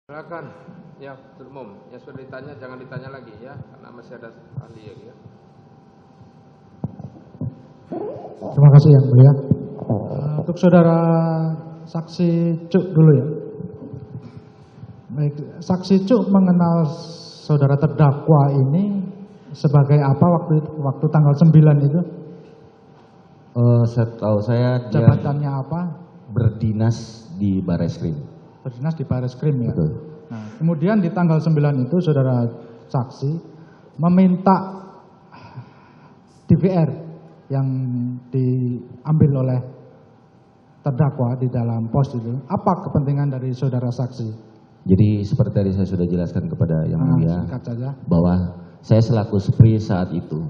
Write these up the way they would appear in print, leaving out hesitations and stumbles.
Silakan, ya umum. Ya sudah ditanya, jangan ditanya lagi ya, karena masih ada ahli ya. Terima kasih yang mulia. Untuk saudara saksi Cuk dulu ya. Baik, saksi Cuk mengenal saudara terdakwa ini sebagai apa waktu tanggal 9 itu? Setahu saya dia Jabatannya apa? berdinas di Barreskrim. Berdinas di Barreskrim ya. Betul. Nah, kemudian di tanggal 9 itu saudara saksi meminta DVR yang diambil oleh terdakwa di dalam pos itu. Apa kepentingan dari saudara saksi? Jadi seperti tadi saya sudah jelaskan kepada yang mulia Singkat saja. bahwa saya selaku SPRI saat itu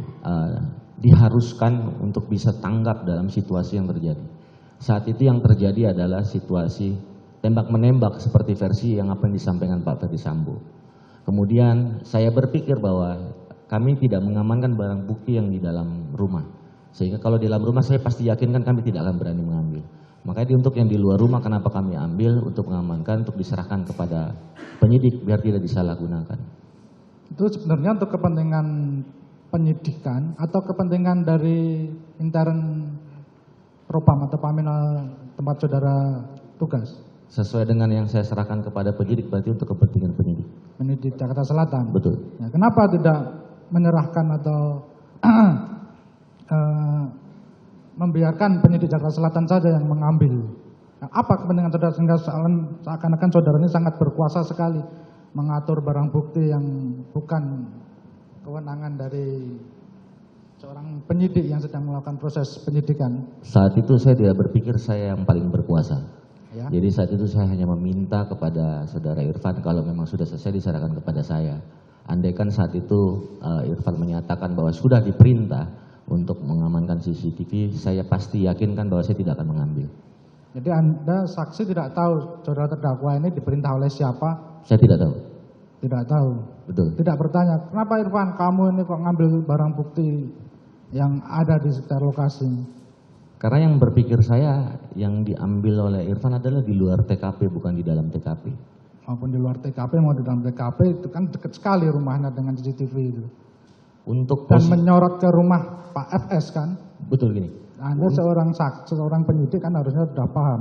diharuskan untuk bisa tanggap dalam situasi yang terjadi. Saat itu yang terjadi adalah situasi tembak menembak seperti versi yang apa yang disampaikan Pak Ferdi Sambo. Kemudian saya berpikir bahwa kami tidak mengamankan barang bukti yang di dalam rumah. Sehingga kalau di dalam rumah saya pasti yakinkan kami tidak akan berani mengambil. Makanya untuk yang di luar rumah kenapa kami ambil untuk mengamankan, untuk diserahkan kepada penyidik biar tidak disalahgunakan. Itu sebenarnya untuk kepentingan penyidikan atau kepentingan dari intern Propam atau Paminal tempat saudara tugas? Sesuai dengan yang saya serahkan kepada penyidik berarti untuk kepentingan penyidik. Penyidik Jakarta Selatan. Betul. Ya, kenapa tidak menyerahkan atau membiarkan penyidik Jakarta Selatan saja yang mengambil? Nah, apa kepentingan saudara sehingga seakan-akan saudara ini sangat berkuasa sekali mengatur barang bukti yang bukan kewenangan dari seorang penyidik yang sedang melakukan proses penyidikan? Saat itu saya tidak berpikir saya yang paling berkuasa. Ya. Jadi saat itu saya hanya meminta kepada saudara Irfan kalau memang sudah selesai diserahkan kepada saya. Andaikan saat itu Irfan menyatakan bahwa sudah diperintah untuk mengamankan CCTV, saya pasti yakinkan bahwa saya tidak akan mengambil. Jadi Anda saksi tidak tahu saudara terdakwa ini diperintah oleh siapa? Saya tidak tahu. Tidak tahu. Betul. Tidak bertanya, kenapa Irfan kamu ini kok ngambil barang bukti yang ada di sekitar lokasi? Karena yang berpikir saya yang diambil oleh Irfan adalah di luar TKP bukan di dalam TKP. Maupun di luar TKP mau di dalam TKP itu kan dekat sekali rumahnya dengan CCTV itu. Untuk Dan menyorot ke rumah Pak FS kan? betul gini. Anda seorang penyidik kan harusnya sudah paham.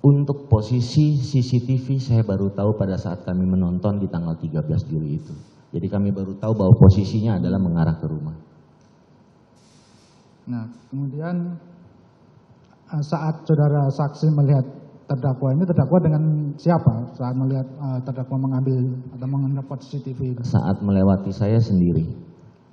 Untuk posisi CCTV saya baru tahu pada saat kami menonton di tanggal 13 Juli itu. Jadi kami baru tahu bahwa posisinya adalah mengarah ke rumah. Nah, kemudian saat saudara saksi melihat terdakwa ini, terdakwa dengan siapa saat melihat terdakwa mengambil atau mendapat CCTV itu? Saat melewati saya sendiri.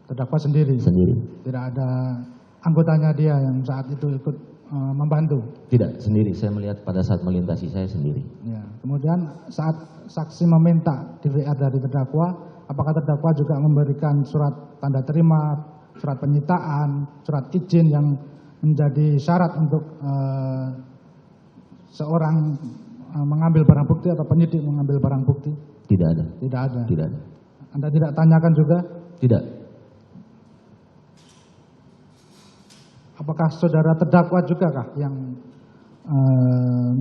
Terdakwa sendiri? Sendiri. Tidak ada anggotanya dia yang saat itu ikut membantu? Tidak, sendiri. Saya melihat pada saat melintasi saya sendiri. Ya. Kemudian saat saksi meminta DVR dari terdakwa, apakah terdakwa juga memberikan surat tanda terima, surat penyitaan, surat izin yang menjadi syarat untuk seorang mengambil barang bukti atau penyidik mengambil barang bukti? Tidak ada. Tidak ada. Tidak ada. Anda tidak tanyakan juga? Tidak. Apakah saudara terdakwa juga kah yang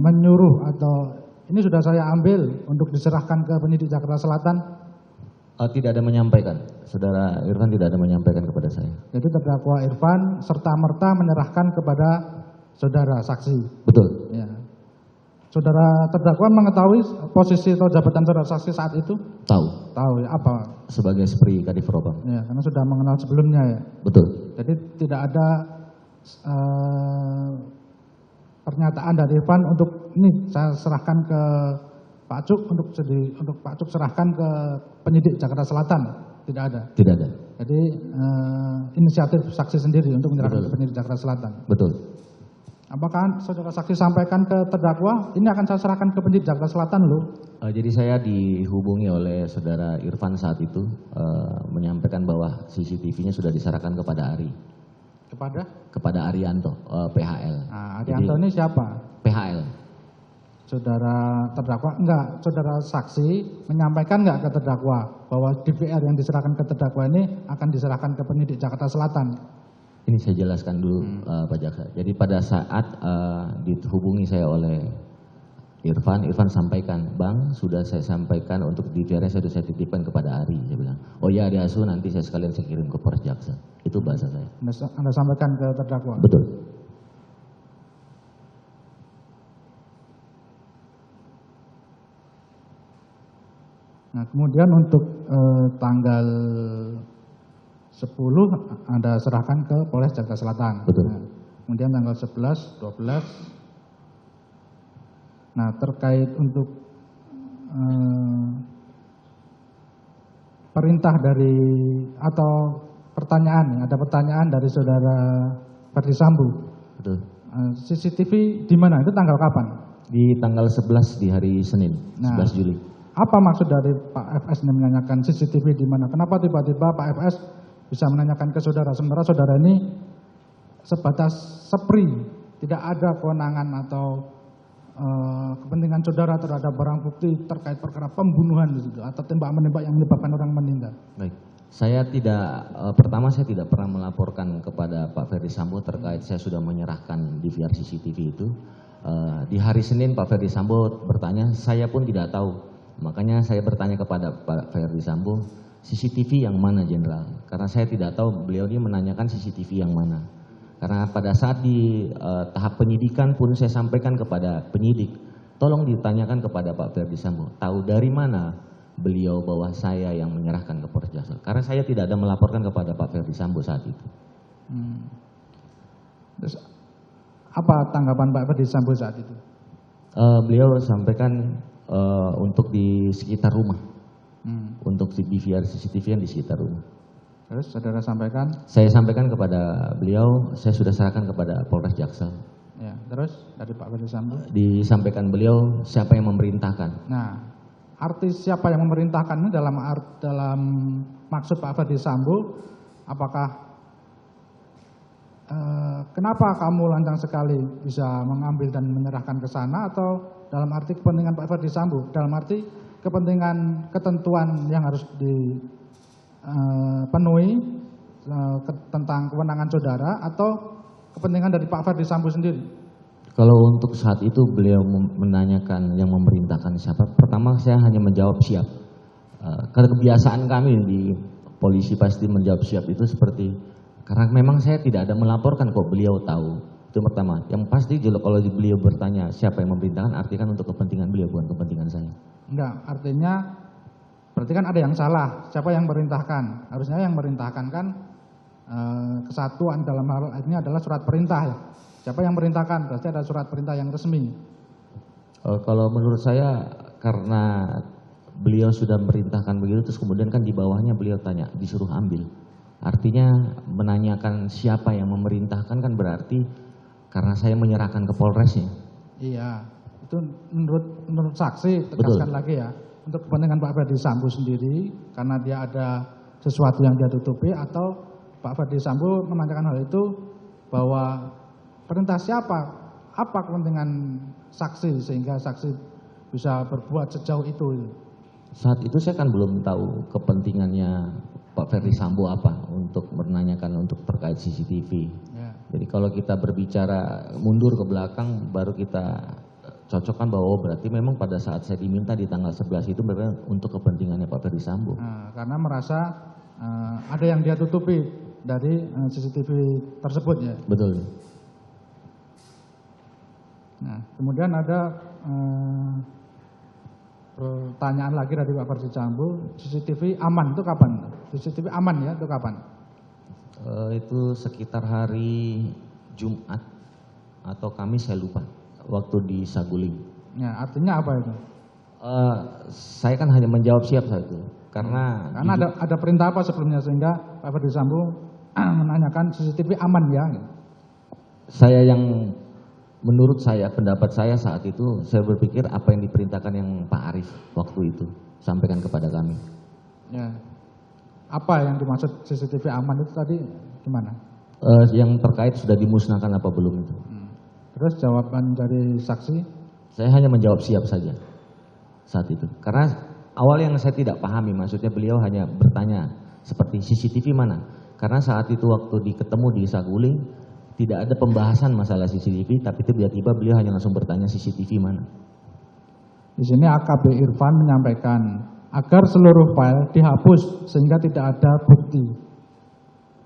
menyuruh atau ini sudah saya ambil untuk diserahkan ke penyidik Jakarta Selatan? Tidak ada menyampaikan. Saudara Irfan tidak ada menyampaikan kepada saya. Jadi terdakwa Irfan serta-merta menyerahkan kepada saudara saksi? Betul. Ya. Saudara terdakwa mengetahui posisi atau jabatan saudara saksi saat itu? Tahu. Tahu ya, apa? Sebagai SPRI Kadif Propam. Ya, karena sudah mengenal sebelumnya ya. Betul. Jadi tidak ada pernyataan dari Irfan untuk ini saya serahkan ke Pak Cuk untuk Pak Cuk serahkan ke penyidik Jakarta Selatan. Tidak ada. Tidak ada. Jadi inisiatif saksi sendiri untuk menyerahkan Betul. ke penyidik Jakarta Selatan. Betul. Apakah saudara saksi sampaikan ke terdakwa, ini akan saya serahkan ke penyidik Jakarta Selatan loh? Jadi saya dihubungi oleh saudara Irfan saat itu menyampaikan bahwa CCTV-nya sudah diserahkan kepada Ari. Kepada Arianto, PHL. Nah, Arianto ini siapa? PHL. Saudara terdakwa enggak, saudara saksi menyampaikan enggak ke terdakwa bahwa DVR yang diserahkan ke terdakwa ini akan diserahkan ke penyidik Jakarta Selatan? Ini saya jelaskan dulu Pak Jaksa. Jadi pada saat dihubungi saya oleh Irfan sampaikan, Bang, sudah saya sampaikan untuk DVR sudah saya titipkan kepada Ari. Saya bilang, oh ya ada Asu, nanti saya sekalian saya kirim ke Polres Jaksel. Itu bahasa saya. Anda sampaikan ke terdakwa? Betul. Nah, kemudian untuk tanggal 10 Anda serahkan ke Polres Jakarta Selatan. Betul. Nah, kemudian tanggal 11, 12. Nah, terkait untuk perintah dari atau pertanyaan, ada pertanyaan dari saudara Ferdi Sambo. Betul. CCTV di mana? Itu tanggal kapan? Di tanggal 11 di hari Senin, 11 Juli. Apa maksud dari Pak FS ini menanyakan CCTV di mana? Kenapa tiba-tiba Pak FS bisa menanyakan ke saudara, sementara saudara ini sebatas SEPRI, tidak ada kewenangan atau kepentingan saudara terhadap barang bukti terkait perkara pembunuhan atau tembak-menembak yang menyebabkan orang meninggal? Baik, saya tidak, pertama saya tidak pernah melaporkan kepada Pak Ferdi Sambo terkait saya sudah menyerahkan DVR CCTV itu. Di hari Senin Pak Ferdi Sambo bertanya, saya pun tidak tahu. Makanya saya bertanya kepada Pak Ferdi Sambo, CCTV yang mana Jenderal? Karena saya tidak tahu beliau ini menanyakan CCTV yang mana. Karena pada saat di tahap penyidikan pun saya sampaikan kepada penyidik, tolong ditanyakan kepada Pak Ferdi Sambo, tahu dari mana beliau bahwa saya yang menyerahkan ke Polres Jaksel. Karena saya tidak ada melaporkan kepada Pak Ferdi Sambo saat itu. Terus apa tanggapan Pak Ferdi Sambo saat itu? Beliau sampaikan untuk di sekitar rumah, untuk DVR CCTV yang di sekitar rumah. Terus saudara sampaikan? Saya sampaikan kepada beliau, saya sudah serahkan kepada Polres Jaksel. Ya, terus dari Pak Ferdi Sambo? Disampaikan beliau siapa yang memerintahkan. Nah, arti siapa yang memerintahkan ini dalam maksud Pak Ferdi Sambo, apakah kenapa kamu lancang sekali bisa mengambil dan menyerahkan ke sana, atau dalam arti kepentingan Pak Ferdi Sambo, dalam arti kepentingan ketentuan yang harus dipenuhi tentang kewenangan saudara, atau kepentingan dari Pak Ferdi Sambo sendiri? Kalau untuk saat itu beliau menanyakan yang memerintahkan siapa, pertama saya hanya menjawab siap. Karena kebiasaan kami di polisi pasti menjawab siap itu seperti, karena memang saya tidak ada melaporkan kok beliau tahu. Itu pertama. Yang pasti kalau beliau bertanya siapa yang memerintahkan, artikan untuk kepentingan beliau, bukan kepentingan saya. Enggak, artinya berarti kan ada yang salah. Siapa yang memerintahkan? Harusnya yang memerintahkan kan kesatuan dalam hal ini adalah surat perintah ya. Siapa yang memerintahkan? Berarti ada surat perintah yang resmi. Kalau menurut saya karena beliau sudah memerintahkan begitu, terus kemudian kan di bawahnya beliau tanya, disuruh ambil. Artinya menanyakan siapa yang memerintahkan kan berarti karena saya menyerahkan ke Polresnya. Iya, itu menurut saksi, tegaskan lagi ya. Untuk kepentingan Pak Ferdi Sambo sendiri, karena dia ada sesuatu yang dia tutupi, atau Pak Ferdi Sambo menanyakan hal itu bahwa perintah siapa, apa kepentingan saksi sehingga saksi bisa berbuat sejauh itu. Saat itu saya kan belum tahu kepentingannya Pak Ferdi Sambo apa untuk menanyakan untuk terkait CCTV. Ya. Jadi kalau kita berbicara mundur ke belakang baru kita cocokkan bahwa berarti memang pada saat saya diminta di tanggal 11 itu memang untuk kepentingannya Pak Ferdi Sambo. Nah, karena merasa ada yang dia tutupi dari CCTV tersebut ya. Betul. Nah, kemudian ada pertanyaan lagi dari Pak Ferdi Sambo, CCTV aman itu kapan? CCTV aman ya itu kapan? Itu sekitar hari Jumat atau Kamis saya lupa, waktu di Saguling. Ya, artinya apa itu? Saya kan hanya menjawab siap saat itu, karena ada perintah apa sebelumnya sehingga Pak Ferdi Sambo menanyakan CCTV aman ya? Saya yang menurut saya, pendapat saya saat itu, saya berpikir apa yang diperintahkan yang Pak Arief waktu itu sampaikan kepada kami. Ya. Apa yang dimaksud CCTV aman itu tadi gimana? Yang terkait sudah dimusnahkan apa belum itu. Terus jawaban dari saksi? Saya hanya menjawab siap saja saat itu. Karena awal yang saya tidak pahami, maksudnya beliau hanya bertanya seperti CCTV mana. Karena saat itu waktu ketemu di Saguling, tidak ada pembahasan masalah CCTV, tapi tiba-tiba beliau hanya langsung bertanya CCTV mana. Di sini AKP Irfan menyampaikan agar seluruh file dihapus sehingga tidak ada bukti.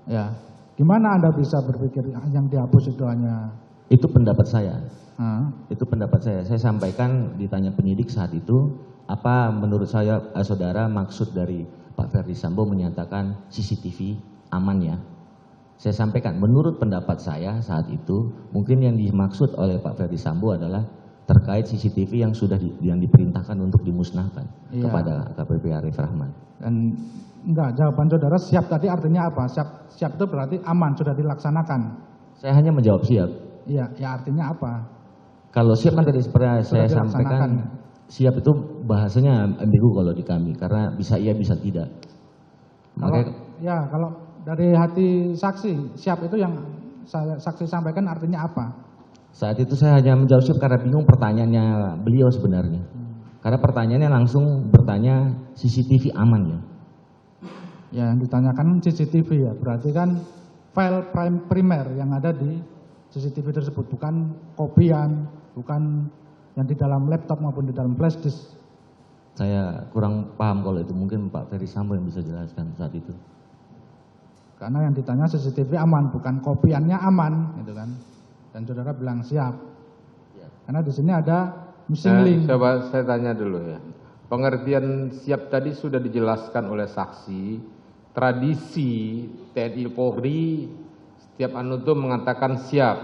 Ya, gimana Anda bisa berpikir yang dihapus itu hanya? Itu pendapat saya. Hah? Itu pendapat saya. Saya sampaikan ditanya penyidik saat itu, apa menurut saya saudara maksud dari Pak Ferdi Sambo menyatakan CCTV aman ya? Saya sampaikan menurut pendapat saya saat itu mungkin yang dimaksud oleh Pak Ferdi Sambo adalah terkait CCTV yang sudah yang diperintahkan untuk dimusnahkan kepada AKP Arif Rahman. Dan enggak, jawaban saudara siap tadi artinya apa? Siap itu berarti aman, sudah dilaksanakan. Saya hanya menjawab siap. Iya, ya artinya apa? Kalau siap kan tadi seperti saya dilaksanakan. sampaikan, siap itu bahasanya ambigu kalau di kami karena bisa iya bisa tidak. Kalau dari hati saksi, siap itu yang saksi sampaikan artinya apa? Saat itu saya hanya menjawab siap karena bingung pertanyaannya beliau sebenarnya. Karena pertanyaannya langsung bertanya CCTV aman ya? Ya, yang ditanyakan CCTV ya, berarti kan file primer yang ada di CCTV tersebut, bukan kopian, bukan yang di dalam laptop maupun di dalam flash disk. Saya kurang paham kalau itu, mungkin Pak Ferdi Sambo yang bisa jelaskan saat itu. Karena yang ditanya CCTV aman, bukan kopiannya aman, gitu kan. Dan saudara bilang siap. Karena di sini ada missing link. Coba saya tanya dulu ya. Pengertian siap tadi sudah dijelaskan oleh saksi. Tradisi TNI Polri setiap itu mengatakan siap.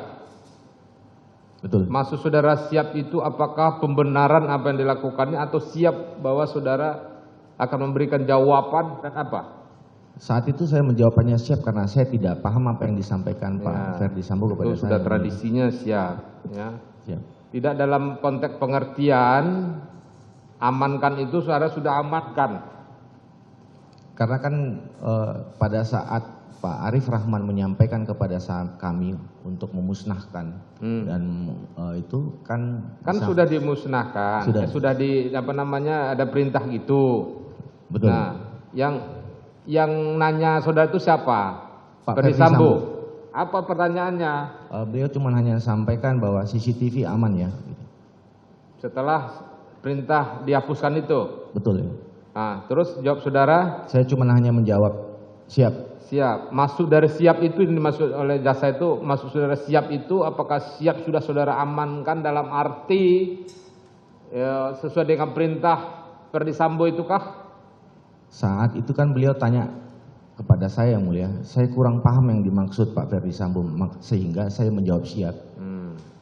Betul. Maksud saudara siap itu apakah pembenaran apa yang dilakukannya atau siap bahwa saudara akan memberikan jawaban dan apa? Saat itu saya menjawabannya siap karena saya tidak paham apa yang disampaikan Pak Ferdi Sambo kepada itu saya. Sudah tradisinya siap. Ya. Siap. Tidak dalam konteks pengertian amankan itu saudara sudah amankan. Karena kan pada saat Pak Arif Rahman menyampaikan kepada kami untuk memusnahkan dan itu kan sudah dimusnahkan. Sudah di apa namanya ada perintah gitu. Betul. Nah, yang nanya saudara itu siapa? Pak Ferdi Ferdi Sambo. Apa pertanyaannya? Beliau cuma hanya sampaikan bahwa CCTV aman ya. Setelah perintah dihapuskan itu. Betul ya. Nah, terus jawab saudara? Saya cuma hanya menjawab siap. Siap. Masuk dari siap itu yang dimaksud oleh jasa itu, masuk saudara siap itu apakah siap sudah saudara amankan dalam arti ya, sesuai dengan perintah Ferdi Sambo itukah? Saat itu kan beliau tanya kepada saya yang mulia, saya kurang paham yang dimaksud Pak Ferdi Sambo sehingga saya menjawab siap.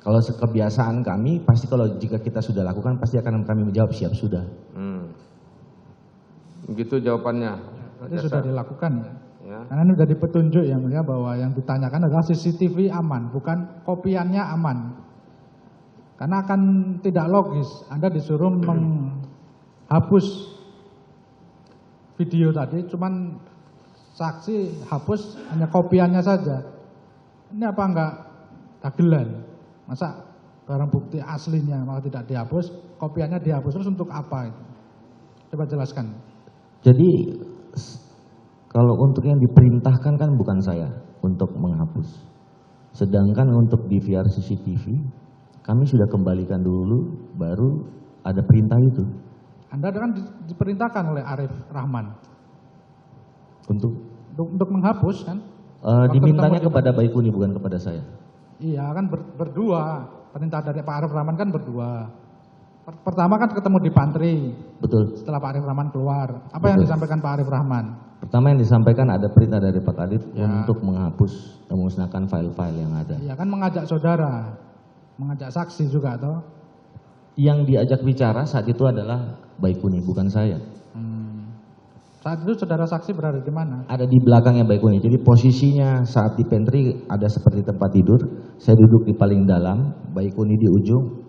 Kalau kebiasaan kami pasti kalau jika kita sudah lakukan pasti akan kami menjawab siap sudah. Begitu jawabannya. Berarti sudah dilakukan ya. Karena ini sudah dipetunjuk yang mulia bahwa yang ditanyakan adalah CCTV aman, bukan kopiannya aman. Karena akan tidak logis Anda disuruh menghapus video tadi, cuman saksi hapus hanya kopiannya saja. Ini apa enggak dagelan? Masa barang bukti aslinya malah tidak dihapus, kopiannya dihapus, terus untuk apa itu? Coba jelaskan. Jadi kalau untuk yang diperintahkan kan bukan saya untuk menghapus. Sedangkan untuk DVR CCTV kami sudah kembalikan dulu baru ada perintah itu. Anda kan diperintahkan oleh Arif Rahman untuk menghapus kan? Dimintanya kepada Baikuni bukan kepada saya. Iya kan berdua, perintah dari Pak Arif Rahman kan berdua. Pertama kan ketemu di pantry. Betul. Setelah Pak Arif Rahman keluar, apa yang disampaikan Pak Arif Rahman? Pertama yang disampaikan ada perintah dari Pak Arif untuk menghapus, memusnahkan file-file yang ada. Iya kan mengajak saudara, mengajak saksi juga atau? Yang diajak bicara saat itu adalah Baikuni, bukan saya. Saat itu saudara saksi berada di mana? Ada di belakangnya Baikuni. Jadi posisinya saat di pantry ada seperti tempat tidur. Saya duduk di paling dalam, Baikuni di ujung.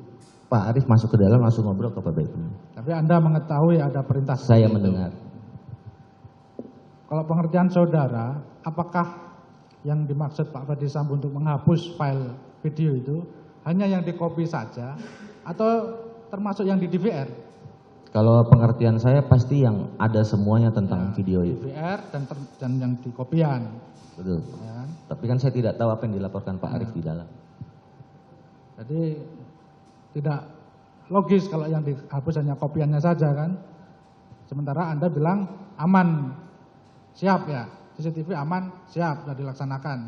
Pak Arif masuk ke dalam langsung ngobrol ke Pak Baikuni. Tapi Anda mengetahui ada perintah? Saya mendengar. Kalau pengertian saudara, apakah yang dimaksud Pak Ferdi Sambo untuk menghapus file video itu hanya yang dikopi saja atau termasuk yang di DVR? Kalau pengertian saya pasti yang ada semuanya tentang video itu. DVR dan yang di kopian. Betul. Ya. Tapi kan saya tidak tahu apa yang dilaporkan Pak Arif di dalam. Jadi tidak logis kalau yang dihapus hanya kopiannya saja kan. Sementara Anda bilang aman, siap ya, CCTV aman, siap, sudah dilaksanakan.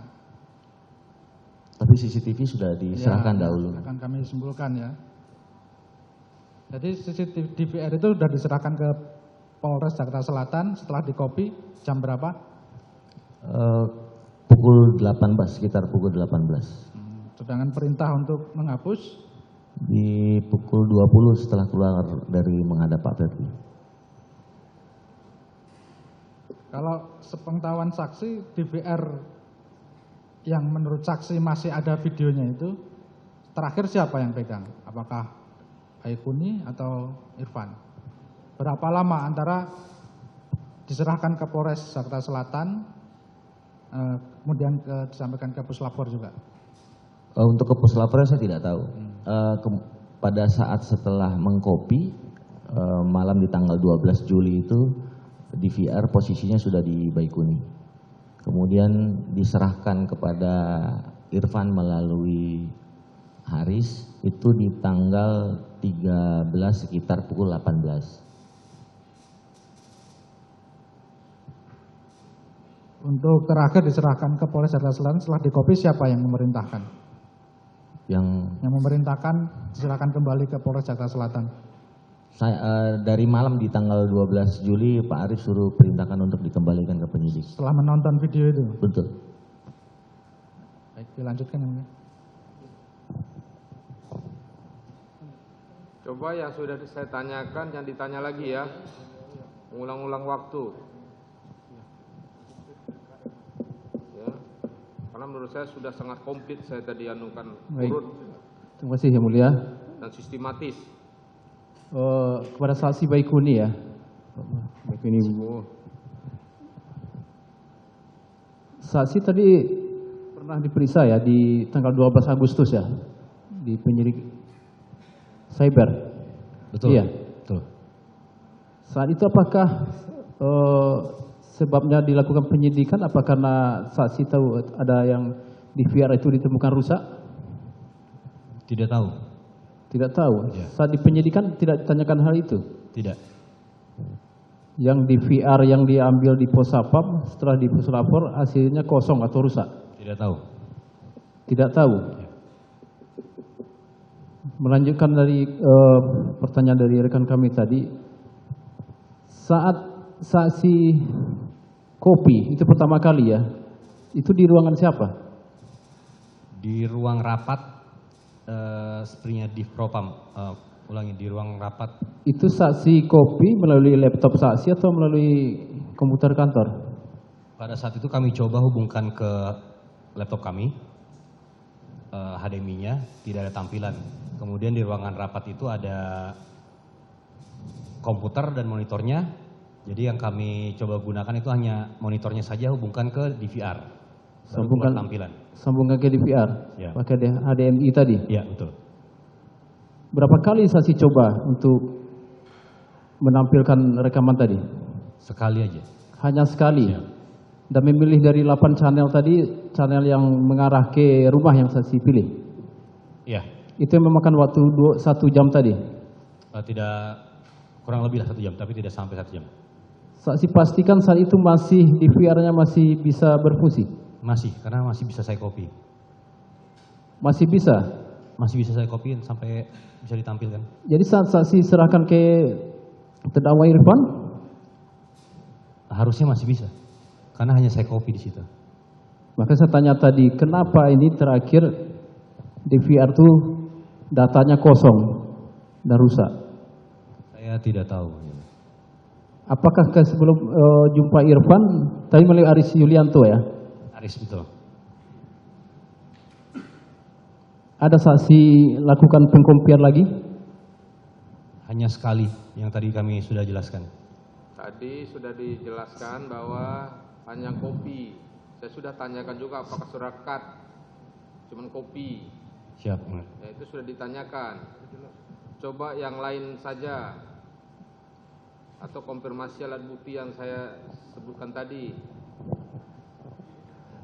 Tapi CCTV sudah diserahkan Ya, dahulu. akan kami simpulkan ya. Jadi CCTV DVR itu sudah diserahkan ke Polres Jakarta Selatan setelah dikopi jam berapa? Pukul 18, sekitar pukul 18. Sedangkan perintah untuk menghapus Di pukul 20 setelah keluar dari menghadap Pak Ferdi. kalau sepengetahuan saksi DVR yang menurut saksi masih ada videonya itu terakhir siapa yang pegang? Apakah Baikuni atau Irfan? Berapa lama antara diserahkan ke Polres Jakarta Selatan kemudian disampaikan ke Puslapor juga? Untuk ke Puslapor saya tidak tahu. Pada saat setelah mengkopi, malam di tanggal 12 Juli itu, DVR posisinya sudah di Baikuni. Kemudian diserahkan kepada Irfan melalui Haris, itu di tanggal 13 sekitar pukul 18. Untuk terakhir diserahkan ke Polres Jakarta Selatan setelah dikopi siapa yang memerintahkan? Yang memerintahkan diserahkan kembali ke Polres Jakarta Selatan. Saya dari malam di tanggal 12 Juli Pak Arif suruh perintahkan untuk dikembalikan ke penyidik. Setelah menonton video itu. Betul. Baik, dilanjutkan yang mulia. Coba yang sudah saya tanyakan, yang ditanya lagi ya. Ulang-ulang waktu. Ya. Karena menurut saya sudah sangat komplit saya tadi anukan Baik. urut Terima kasih yang mulia. dan sistematis. Kepada saksi Baikuni ya. Baikuni Bu. Saksi tadi pernah diperiksa ya di tanggal 12 Agustus ya. Di penyidik cyber. Betul. Iya. Betul. Saat itu apakah sebabnya dilakukan penyidikan apa karena saksi tahu ada yang di VR itu ditemukan rusak? Tidak tahu. Tidak tahu. Ya. Saat di penyidikan tidak ditanyakan hal itu. Tidak. Yang di VR yang diambil di Posapam setelah di Puslapor hasilnya kosong atau rusak? Tidak tahu. Tidak tahu. Melanjutkan dari pertanyaan dari rekan kami tadi, saat saksi kopi itu pertama kali ya, itu di ruangan siapa? Di ruang rapat sepertinya di Propam, di ruang rapat. Itu saksi kopi melalui laptop saksi atau melalui komputer kantor? Pada saat itu kami coba hubungkan ke laptop kami, HDMI-nya tidak ada tampilan. Kemudian di ruangan rapat itu ada komputer dan monitornya. Jadi yang kami coba gunakan itu hanya monitornya saja, hubungkan ke DVR. Baru keluar tampilan. Sambungkan ke DVR, Ya. pakai HDMI tadi. Iya, betul. Berapa kali saksi coba untuk menampilkan rekaman tadi? Sekali aja. Hanya sekali. Ya. Dan memilih dari 8 channel tadi, channel yang mengarah ke rumah yang saksi pilih. Iya. Itu yang memakan waktu 1 jam tadi. Tidak, kurang lebih lah 1 jam, tapi tidak sampai 1 jam. Saksi pastikan saat itu masih DVR-nya masih bisa berfungsi. Masih, karena masih bisa saya copy. Masih bisa. Masih bisa saya copy sampai bisa ditampilkan. Jadi saat saksi serahkan ke terdakwa Irfan, Harusnya masih bisa, karena hanya saya copy di situ. maka saya tanya tadi, kenapa ini terakhir DVR itu datanya kosong dan rusak? Saya tidak tahu. Apakah sebelum jumpa Irfan, tadi melalui Aris Yulianto ya? Aris, betul. Ada saksi lakukan pengkompian lagi? Hanya sekali yang tadi kami sudah jelaskan. Tadi sudah dijelaskan bahwa hanya kopi. Saya sudah tanyakan juga apakah surakat, cuman kopi. Siap. Ya, itu sudah ditanyakan. Coba yang lain saja. Atau konfirmasi alat bukti yang saya sebutkan tadi.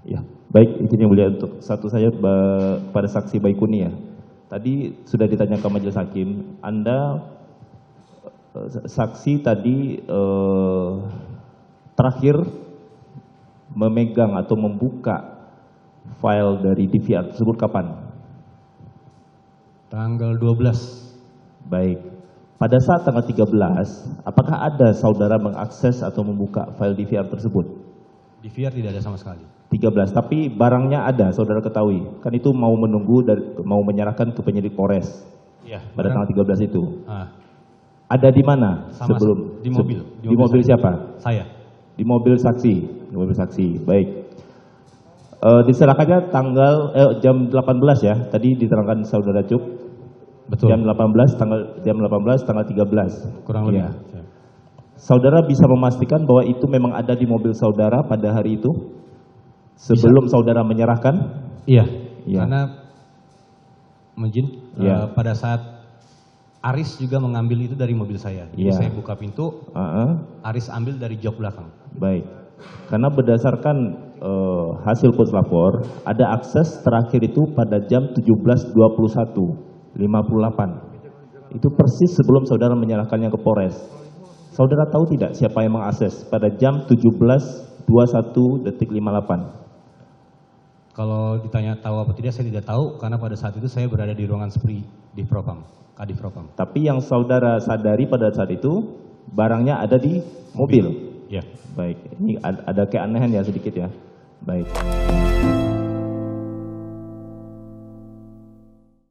Ya, baik, izin yang mulia untuk satu saja kepada saksi Baikuni ya. tadi sudah ditanyakan majelis hakim, Anda saksi tadi terakhir memegang atau membuka file dari DVR tersebut kapan? Tanggal 12. Baik. Pada saat tanggal 13, apakah ada saudara mengakses atau membuka file DVR tersebut? DVR tidak ada sama sekali. 13, tapi barangnya ada, saudara ketahui. Kan itu mau menunggu, mau menyerahkan ke penyidik Polres. Iya. Pada tanggal 13 itu. Ah, Ada di mana sama sebelum? di mobil. Di mobil saya. siapa? Saya. Di mobil saksi. Di mobil saksi. Baik. Diserahkannya tanggal jam 18 ya. Tadi diterangkan saudara Cuk. Betul. Jam 18 tanggal 13. Kurang lebih. Iya. Saudara bisa memastikan bahwa itu memang ada di mobil saudara pada hari itu? Sebelum saudara menyerahkan? Iya. Iya. Karena Iya. pada saat Aris juga mengambil itu dari mobil saya. Jadi Iya. saya buka pintu, Aris ambil dari jok belakang. Baik. Karena berdasarkan hasil puslapor, ada akses terakhir itu pada jam 17:21:58. Itu persis sebelum saudara menyerahkannya ke Polres. Saudara tahu tidak siapa yang mengakses pada jam 17:21:58? Kalau ditanya tahu apa tidak, saya tidak tahu karena pada saat itu saya berada di ruangan SPRI di Propam, Kadif Propam. Tapi yang saudara sadari pada saat itu barangnya ada di mobil. Ya. Baik, ini ada keanehan ya sedikit ya. Baik.